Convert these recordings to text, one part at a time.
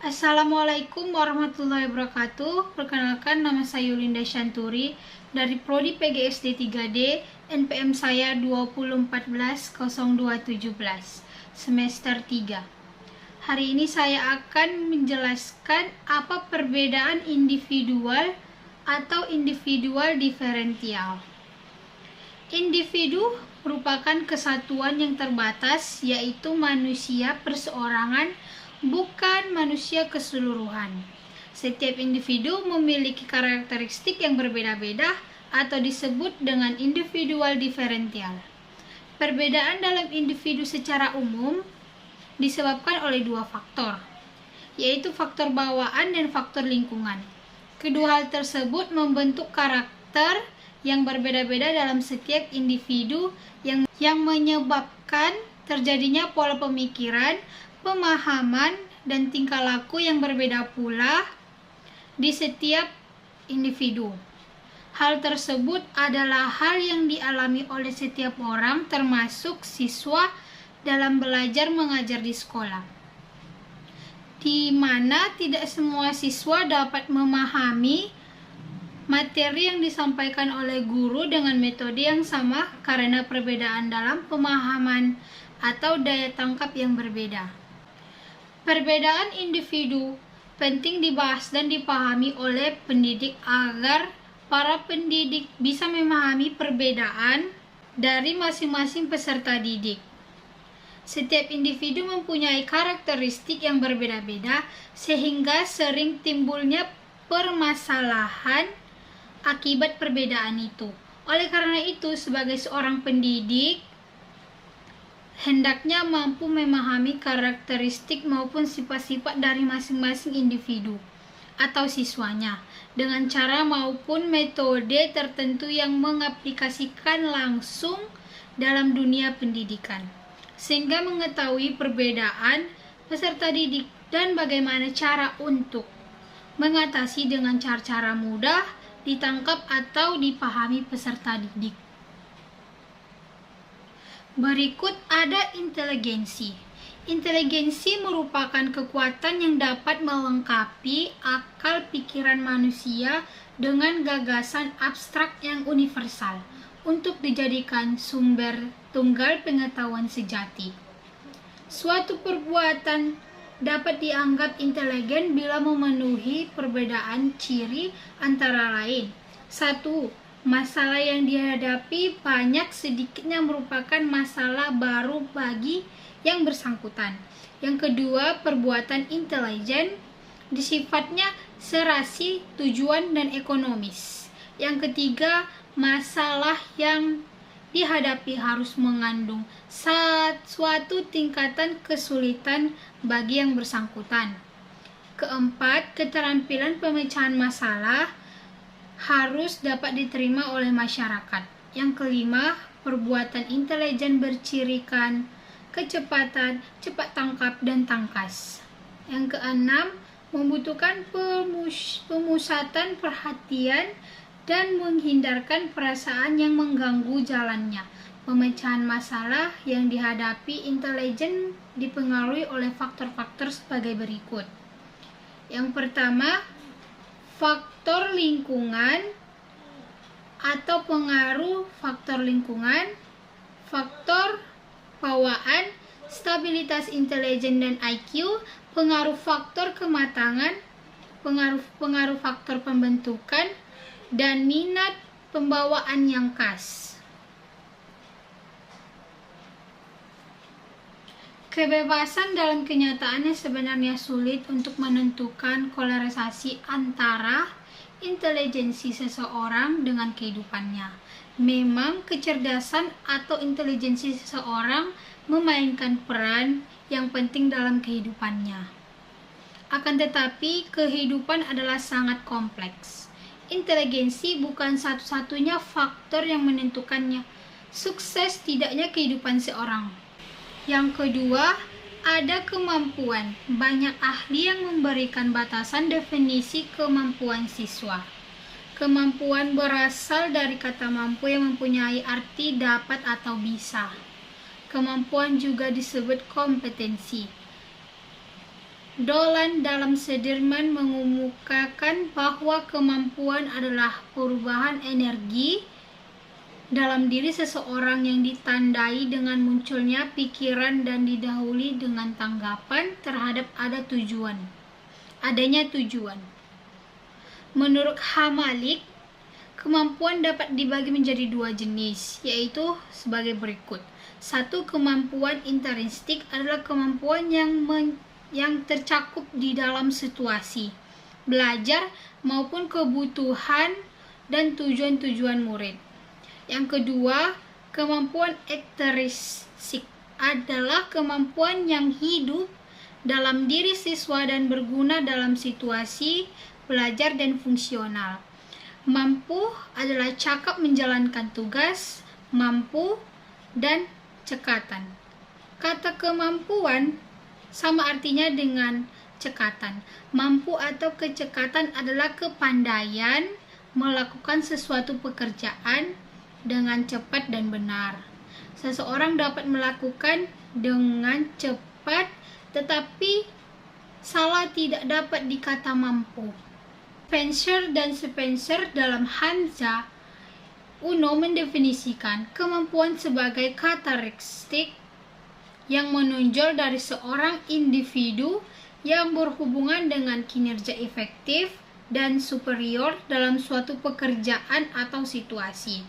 Assalamualaikum warahmatullahi wabarakatuh. Perkenalkan, nama saya Yulinda Shanturi dari Prodi PGSD 3D, NPM saya 2014-0217, semester 3. Hari ini saya akan menjelaskan apa perbedaan individual atau individual diferensial. Individu merupakan kesatuan yang terbatas, yaitu manusia perseorangan, bukan manusia keseluruhan. Setiap individu memiliki karakteristik yang berbeda-beda atau disebut dengan individual diferensial. Perbedaan dalam individu secara umum disebabkan oleh dua faktor, yaitu faktor bawaan dan faktor lingkungan. Kedua hal tersebut membentuk karakter yang berbeda-beda dalam setiap individu yang menyebabkan terjadinya pola pemikiran, pemahaman, dan tingkah laku yang berbeda pula di setiap individu. Hal tersebut adalah hal yang dialami oleh setiap orang, termasuk siswa dalam belajar mengajar di sekolah, di mana tidak semua siswa dapat memahami materi yang disampaikan oleh guru dengan metode yang sama karena perbedaan dalam pemahaman atau daya tangkap yang berbeda. Perbedaan individu penting dibahas dan dipahami oleh pendidik agar para pendidik bisa memahami perbedaan dari masing-masing peserta didik. Setiap individu mempunyai karakteristik yang berbeda-beda sehingga sering timbulnya permasalahan akibat perbedaan itu. Oleh karena itu, sebagai seorang pendidik, hendaknya mampu memahami karakteristik maupun sifat-sifat dari masing-masing individu atau siswanya dengan cara maupun metode tertentu yang mengaplikasikan langsung dalam dunia pendidikan, sehingga mengetahui perbedaan peserta didik dan bagaimana cara untuk mengatasi dengan cara-cara mudah ditangkap atau dipahami peserta didik. Berikut ada inteligensi. Inteligensi merupakan kekuatan yang dapat melengkapi akal pikiran manusia dengan gagasan abstrak yang universal untuk dijadikan sumber tunggal pengetahuan sejati. Suatu perbuatan dapat dianggap inteligen bila memenuhi perbedaan ciri antara lain. 1. Masalah yang dihadapi banyak sedikitnya merupakan masalah baru bagi yang bersangkutan. Yang kedua, perbuatan intelijen sifatnya serasi, tujuan, dan ekonomis. Yang ketiga, masalah yang dihadapi harus mengandung suatu tingkatan kesulitan bagi yang bersangkutan. Keempat, keterampilan pemecahan masalah harus dapat diterima oleh masyarakat. Yang kelima, perbuatan intelijen bercirikan kecepatan, cepat tangkap, dan tangkas. Yang keenam, membutuhkan pemusatan perhatian dan menghindarkan perasaan yang mengganggu jalannya. Pemecahan masalah yang dihadapi intelijen dipengaruhi oleh faktor-faktor sebagai berikut. Yang pertama, faktor lingkungan atau pengaruh faktor lingkungan, faktor bawaan, stabilitas intelijen dan IQ, pengaruh faktor kematangan, pengaruh faktor pembentukan, dan minat pembawaan yang khas. Kebebasan dalam kenyataannya sebenarnya sulit untuk menentukan korelasi antara intelijensi seseorang dengan kehidupannya. Memang kecerdasan atau intelijensi seseorang memainkan peran yang penting dalam kehidupannya. Akan tetapi, kehidupan adalah sangat kompleks. Inteligensi bukan satu-satunya faktor yang menentukannya sukses tidaknya kehidupan seorang. Yang kedua, ada kemampuan. Banyak ahli yang memberikan batasan definisi kemampuan siswa. Kemampuan berasal dari kata mampu yang mempunyai arti dapat atau bisa. Kemampuan juga disebut kompetensi. Dolan dalam Sudirman mengemukakan bahwa kemampuan adalah perubahan energi dalam diri seseorang yang ditandai dengan munculnya pikiran dan didahului dengan tanggapan terhadap adanya tujuan. Menurut Hamalik, kemampuan dapat dibagi menjadi dua jenis, yaitu sebagai berikut. 1. Kemampuan intrinsik adalah kemampuan yang tercakup di dalam situasi, belajar maupun kebutuhan dan tujuan-tujuan murid. Yang kedua, kemampuan ekstrinsik adalah kemampuan yang hidup dalam diri siswa dan berguna dalam situasi, belajar dan fungsional. Mampu adalah cakap menjalankan tugas, mampu, dan cekatan. Kata kemampuan sama artinya dengan cekatan. Mampu atau kecekatan adalah kepandaian melakukan sesuatu pekerjaan dengan cepat dan benar. Seseorang dapat melakukan dengan cepat, tetapi salah tidak dapat dikata mampu. Spencer dan Spencer dalam Hansa Uno mendefinisikan kemampuan sebagai karakteristik yang menonjol dari seorang individu yang berhubungan dengan kinerja efektif dan superior dalam suatu pekerjaan atau situasi.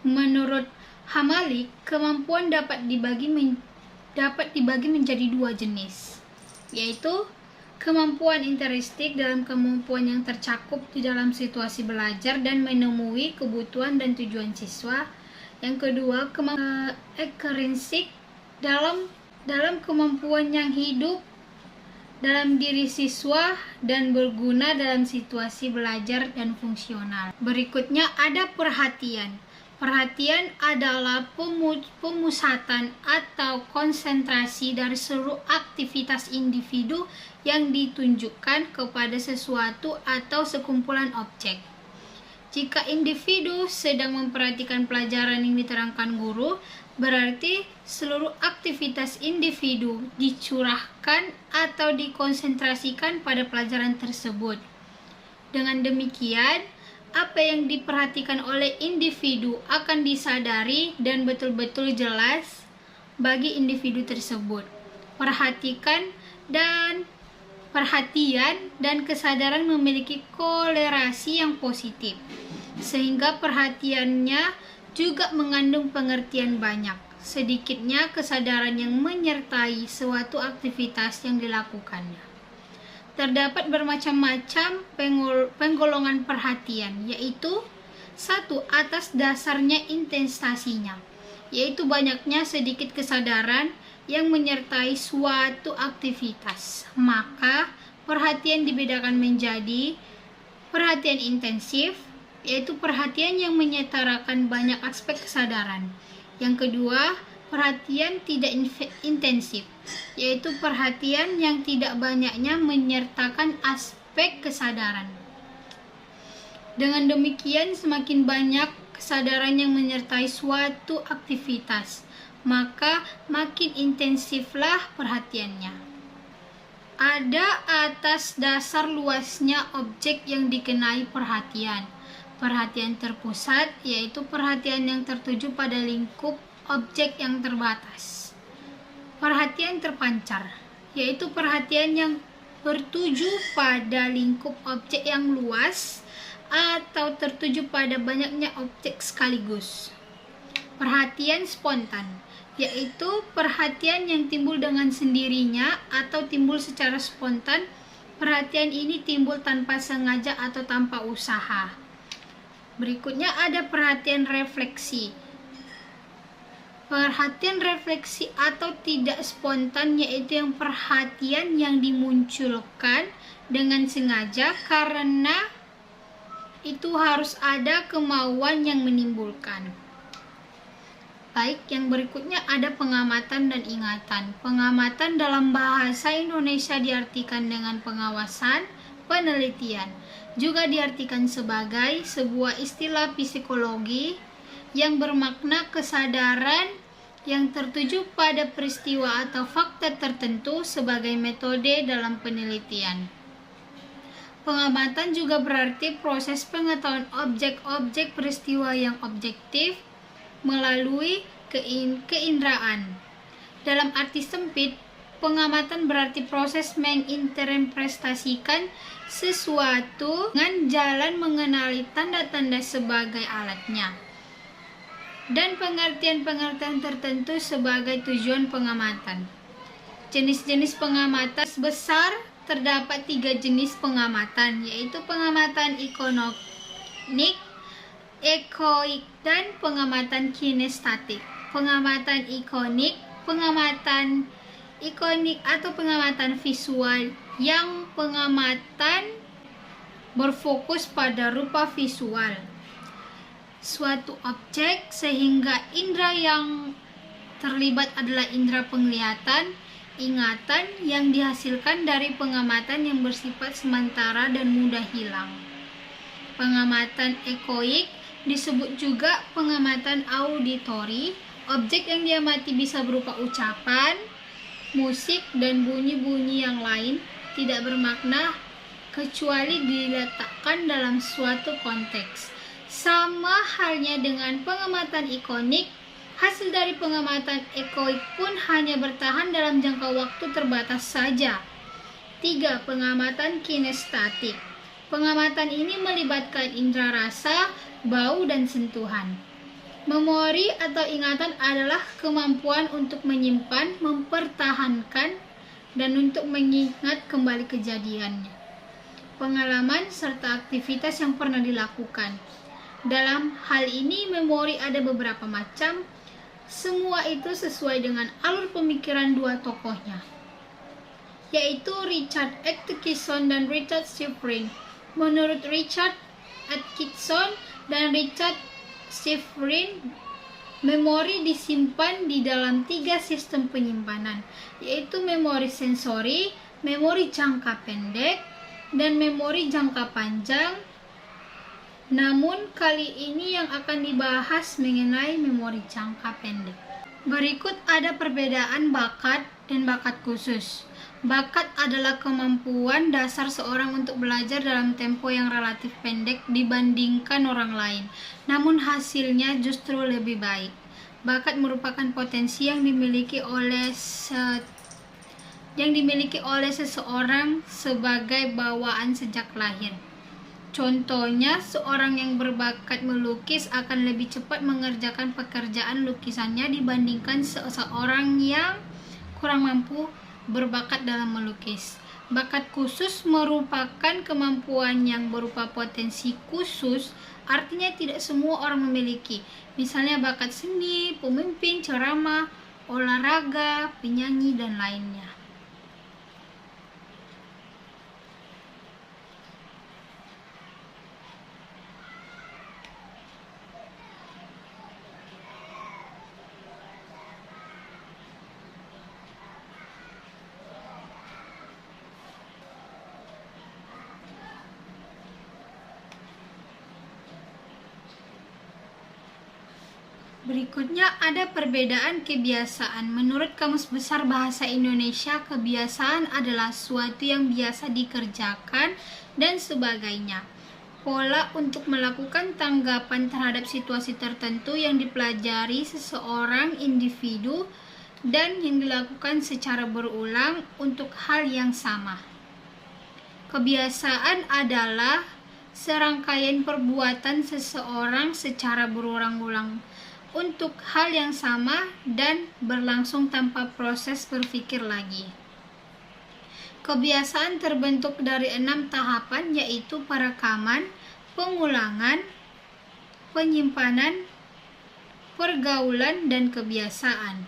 Menurut Hamalik, kemampuan dapat dibagi menjadi dua jenis, yaitu kemampuan intrinsik dalam kemampuan yang tercakup di dalam situasi belajar dan menemui kebutuhan dan tujuan siswa. Yang kedua, kemampuan ekstrinsik dalam kemampuan yang hidup dalam diri siswa dan berguna dalam situasi belajar dan fungsional. Berikutnya ada perhatian. Perhatian adalah pemusatan atau konsentrasi dari seluruh aktivitas individu yang ditunjukkan kepada sesuatu atau sekumpulan objek. Jika individu sedang memperhatikan pelajaran yang diterangkan guru, berarti seluruh aktivitas individu dicurahkan atau dikonsentrasikan pada pelajaran tersebut. Dengan demikian, apa yang diperhatikan oleh individu akan disadari dan betul-betul jelas bagi individu tersebut. Perhatian dan kesadaran memiliki kolerasi yang positif, sehingga perhatiannya juga mengandung pengertian banyak, sedikitnya kesadaran yang menyertai suatu aktivitas yang dilakukannya. Terdapat bermacam-macam penggolongan perhatian, yaitu 1. Atas dasarnya intensitasnya, yaitu banyaknya sedikit kesadaran yang menyertai suatu aktivitas. Maka perhatian dibedakan menjadi perhatian intensif, yaitu perhatian yang menyetarakan banyak aspek kesadaran. Yang kedua, perhatian tidak intensif, yaitu perhatian yang tidak banyaknya menyertakan aspek kesadaran. Dengan demikian, semakin banyak kesadaran yang menyertai suatu aktivitas, maka makin intensiflah perhatiannya. Ada atas dasar luasnya objek yang dikenai perhatian. Perhatian terpusat, yaitu perhatian yang tertuju pada lingkup objek yang terbatas. Perhatian terpancar, yaitu perhatian yang bertuju pada lingkup objek yang luas atau tertuju pada banyaknya objek sekaligus. Perhatian spontan, yaitu perhatian yang timbul dengan sendirinya atau timbul secara spontan. Perhatian ini timbul tanpa sengaja atau tanpa usaha. Berikutnya ada perhatian refleksi. Perhatian refleksi atau tidak spontan, yaitu yang perhatian yang dimunculkan dengan sengaja karena itu harus ada kemauan yang menimbulkan. Baik, yang berikutnya ada pengamatan dan ingatan. Pengamatan dalam bahasa Indonesia diartikan dengan pengawasan, penelitian. Juga diartikan sebagai sebuah istilah psikologi yang bermakna kesadaran yang tertuju pada peristiwa atau fakta tertentu sebagai metode dalam penelitian. Pengamatan juga berarti proses pengetahuan objek-objek peristiwa yang objektif melalui keinderaan. Dalam arti sempit, pengamatan berarti proses menginterpretasikan sesuatu dengan jalan mengenali tanda-tanda sebagai alatnya, dan pengertian-pengertian tertentu sebagai tujuan pengamatan. Jenis-jenis pengamatan besar terdapat 3 jenis pengamatan, yaitu pengamatan ikonik, ekoik, dan pengamatan kinestatik. Pengamatan ikonik atau pengamatan visual, yang pengamatan berfokus pada rupa visual suatu objek sehingga indera yang terlibat adalah indera penglihatan, ingatan yang dihasilkan dari pengamatan yang bersifat sementara dan mudah hilang. Pengamatan ekoik disebut juga pengamatan auditori. Objek yang diamati bisa berupa ucapan, musik, dan bunyi-bunyi yang lain, tidak bermakna kecuali diletakkan dalam suatu konteks. Sama halnya dengan pengamatan ikonik, hasil dari pengamatan ekoik pun hanya bertahan dalam jangka waktu terbatas saja. 3. Pengamatan kinestatik. Pengamatan ini melibatkan indera rasa, bau, dan sentuhan. Memori atau ingatan adalah kemampuan untuk menyimpan, mempertahankan, dan untuk mengingat kembali kejadiannya, pengalaman, serta aktivitas yang pernah dilakukan. Dalam hal ini, memori ada beberapa macam. Semua itu sesuai dengan alur pemikiran 2 tokohnya, yaitu Richard Atkinson dan Richard Shiffrin. Menurut Richard Atkinson dan Richard Shiffrin, memori disimpan di dalam 3 sistem penyimpanan, yaitu memori sensori, memori jangka pendek, dan memori jangka panjang. Namun kali ini yang akan dibahas mengenai memori jangka pendek. Berikut ada perbedaan bakat dan bakat khusus. Bakat adalah kemampuan dasar seorang untuk belajar dalam tempo yang relatif pendek dibandingkan orang lain, namun hasilnya justru lebih baik. Bakat merupakan potensi yang dimiliki oleh seseorang sebagai bawaan sejak lahir. Contohnya, seorang yang berbakat melukis akan lebih cepat mengerjakan pekerjaan lukisannya dibandingkan seseorang yang kurang mampu berbakat dalam melukis. Bakat khusus merupakan kemampuan yang berupa potensi khusus, artinya tidak semua orang memiliki. Misalnya bakat seni, pemimpin, ceramah, olahraga, penyanyi, dan lainnya. Berikutnya ada perbedaan kebiasaan. Menurut Kamus Besar Bahasa Indonesia, kebiasaan adalah suatu yang biasa dikerjakan dan sebagainya. Pola untuk melakukan tanggapan terhadap situasi tertentu yang dipelajari seseorang individu dan yang dilakukan secara berulang untuk hal yang sama. Kebiasaan adalah serangkaian perbuatan seseorang secara berulang-ulang untuk hal yang sama dan berlangsung tanpa proses berpikir lagi. Kebiasaan terbentuk dari 6 tahapan, yaitu perekaman, pengulangan, penyimpanan, pergaulan, dan kebiasaan.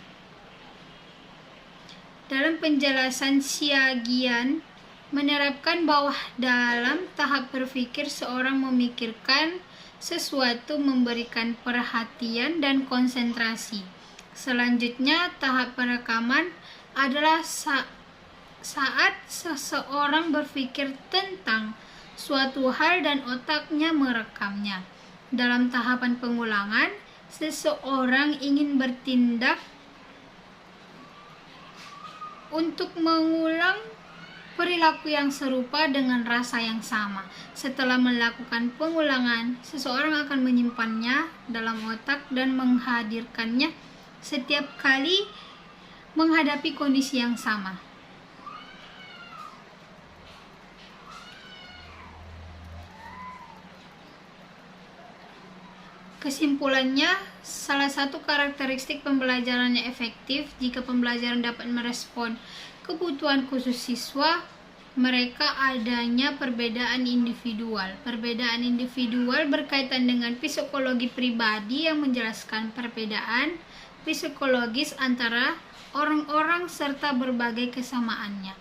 Dalam penjelasan Xiaogian menerapkan bahwa dalam tahap berpikir seorang memikirkan sesuatu, memberikan perhatian dan konsentrasi. Selanjutnya, tahap perekaman adalah saat seseorang berpikir tentang suatu hal dan otaknya merekamnya. Dalam tahapan pengulangan, seseorang ingin bertindak untuk mengulang perilaku yang serupa dengan rasa yang sama. Setelah melakukan pengulangan, seseorang akan menyimpannya dalam otak dan menghadirkannya setiap kali menghadapi kondisi yang sama. Kesimpulannya, salah satu karakteristik pembelajaran yang efektif jika pembelajaran dapat merespon kebutuhan khusus siswa, mereka adanya perbedaan individual. Perbedaan individual berkaitan dengan psikologi pribadi yang menjelaskan perbedaan psikologis antara orang-orang serta berbagai kesamaannya.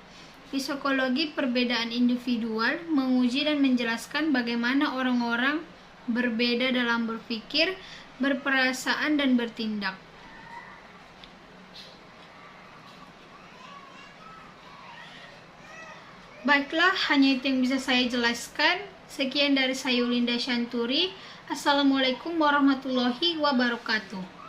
Psikologi perbedaan individual menguji dan menjelaskan bagaimana orang-orang berbeda dalam berpikir, berperasaan, dan bertindak. Baiklah, hanya itu yang bisa saya jelaskan. Sekian dari saya Yulinda Shanturi. Assalamualaikum warahmatullahi wabarakatuh.